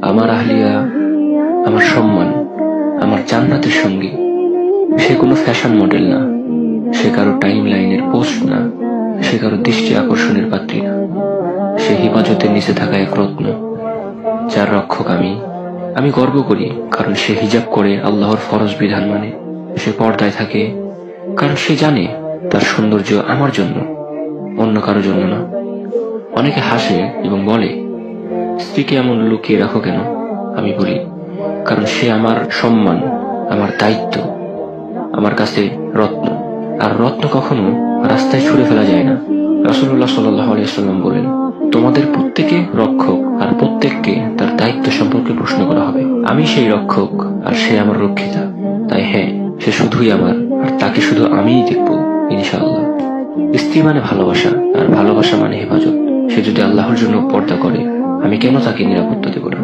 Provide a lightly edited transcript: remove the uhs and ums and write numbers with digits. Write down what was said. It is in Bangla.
আমার আহলিয়া, আমার সম্মান, আমার জান্নাতের সঙ্গী। সে কোনো ফ্যাশন মডেল না, সে কারো টাইম লাইনের পোস্ট না, সে কারো দৃষ্টি আকর্ষণের পাত্রী না। সে হিফাজতের নিচে থাকা এক রত্ন, যার রক্ষক আমি গর্ব করি, কারণ সে হিজাব করে আল্লাহর ফরজ বিধান মানে। সে পর্দায় থাকে কারণ সে জানে তার সৌন্দর্য আমার জন্য, অন্য কারো জন্য না। অনেকে হাসে এবং বলে, স্ত্রীকে এমন লুকিয়ে রাখো কেন? আমি বলি, কারণ সে আমার সম্মান, আমার দায়িত্ব, আমার কাছে রত্ন। আর রত্ন কখনো রাস্তায় ছুঁড়ে ফেলা যায় না। রাসূলুল্লাহ সাল্লাল্লাহু আলাইহি ওয়াসাল্লাম বলেন, তোমাদের প্রত্যেকে রক্ষক, আর প্রত্যেককে তার দায়িত্ব সম্পর্কে প্রশ্ন করা হবে। আমি সেই রক্ষক আর সে আমার রক্ষিতা। তাই হ্যাঁ, সে শুধুই আমার, আর তাকে শুধু আমিই দেখবো, ইনশাআল্লাহ। স্ত্রী মানে ভালোবাসা, আর ভালোবাসা মানে হেফাজত। সে যদি আল্লাহর জন্য পর্দা করে, আমি কেন তাকে নিরাপত্তা দেব না?